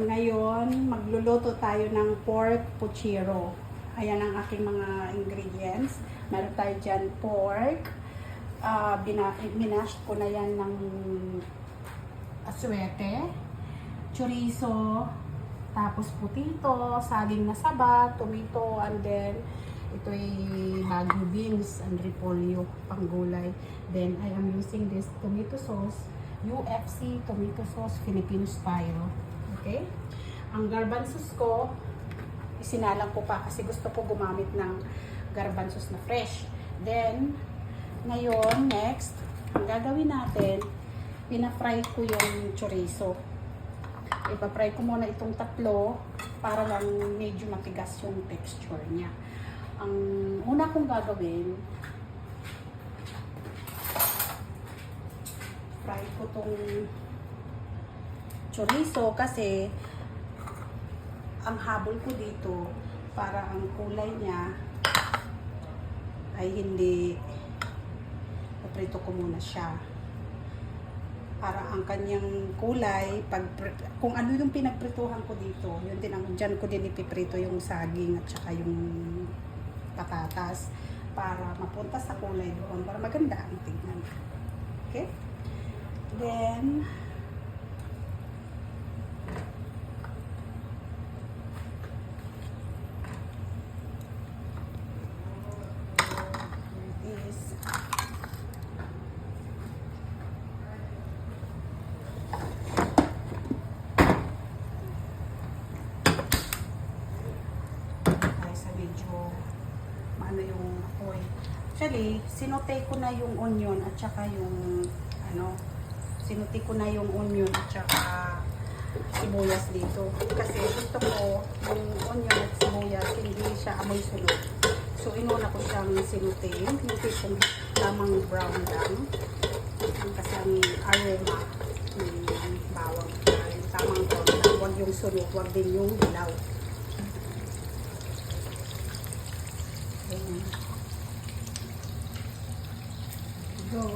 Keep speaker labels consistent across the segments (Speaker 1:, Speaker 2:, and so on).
Speaker 1: Ngayon, magluluto tayo ng pork puchero. Ayan ang aking mga ingredients. Meron tayo dyan pork. Minash ko na yan ng aswete, chorizo, tapos putito, saging na saba, tomato, and then ito'y bagu beans and repolyo, panggulay. Then I am using this tomato sauce, UFC tomato sauce, Filipino style. Okay? Ang garbanzos ko, isinalang ko pa kasi gusto ko gumamit ng garbanzos na fresh. Then, ngayon, next, ang gagawin natin, pina-fry ko yung chorizo. Ipa-fry ko muna itong tatlo para lang medyo matigas yung texture niya. Ang una kong gagawin, fry ko tong chorizo kasi ang habol ko dito para ang kulay niya ay hindi, paprito ko muna siya para ang kanyang kulay kung ano yung pinagprituhan ko dito, yun din ang dyan ko din ipiprito yung saging at saka yung patatas para mapunta sa kulay doon para maganda ang tingnan. Okay, then ano yung apoy. Actually, sinote ko na yung onion at saka yung sinote ko na yung onion at saka sibuyas dito. Kasi gusto ko yung onion at sibuyas hindi siya amoy sunog. So inuna ko siyang sinote, yung tipong lamang brown lang. Kasi ang aroma ng bawang yung tamang brown lang. Huwag yung sunog, huwag din yung hilaw. Go.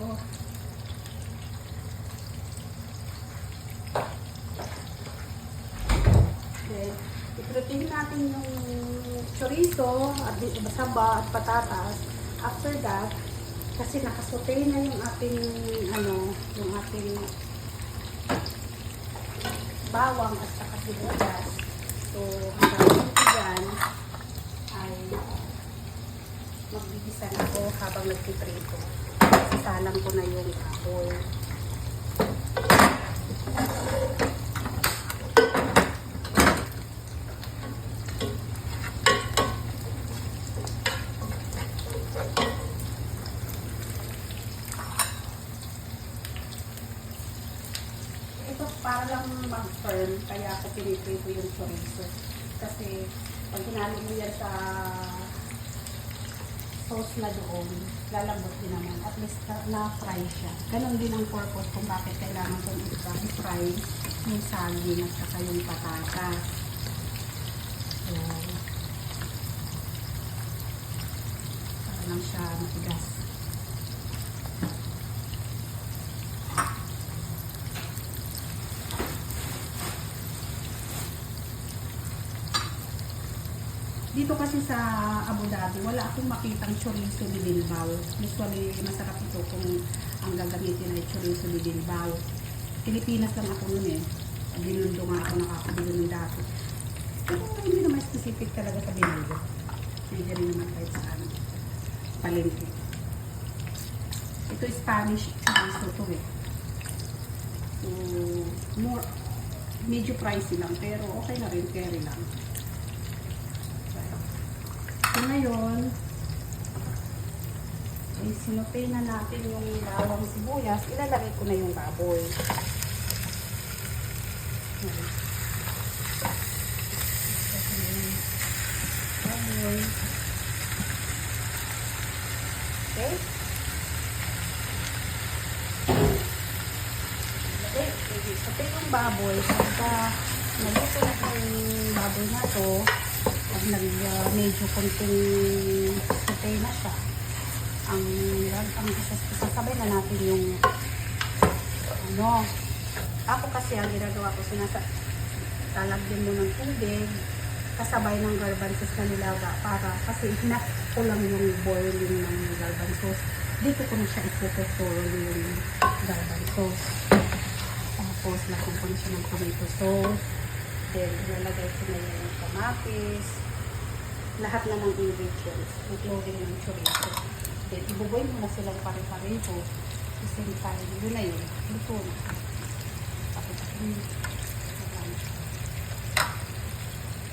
Speaker 1: Then, ipritihin natin yung chorizo, at saba at patatas. After that, kasi nakasote na yung ating yung ating bawang at saka sibuyas. So, ang gagawin ko dyan ay magbibisa na ako habang nagpiprito. Salang ko na yung oil. Ito para lang mag-firm, kaya ako piniprito yung chorizo. Kasi pag ginamit mo yan sa sauce na doon, lalambot din naman. At least na-fry siya. Ganon din ang purpose kung bakit kailangan kong i-fry yung saging at saka yung patatas. So, para lang siya matigas. Dito kasi sa Abu Dhabi, wala akong makitang chorizo de Bilbao. Usually, masarap ito kung ang gagamitin ay chorizo de Bilbao. Pilipinas lang ako nun eh. Binundo nga ako, nakakabilo ng dati. Pero hindi naman specific talaga sa binundo. Hindi rin naman kahit saan. Palengke. Ito Spanish chorizo to eh. So, medyo pricey lang, pero okay na rin, carry lang. So, ngayon, sinupay na natin yung bawang sibuyas. Ilalagay ko na yung baboy. Baboy. Okay? Okay, sinupay yung baboy. Pagka nalito na yung baboy na to, pag medyo konting sopay na siya, ang isasabay na natin yung ako kasi ang ginagawa ko, lalagyan mo ng tubig, kasabay ng garbanzos na nilaga kasi kulang yung boiling ng garbanzos. Dito ko na siya ipuputol yung garbanzos. Tapos, lagyan ko na siya ng tomato sauce. Then, ilalagay ko na yung kamatis. Lahat na ng ingredients, including yung chorizo. Then, ibuboy mo na silang pare-pareho. At the same time, yun na yun. Luto na. Tapos,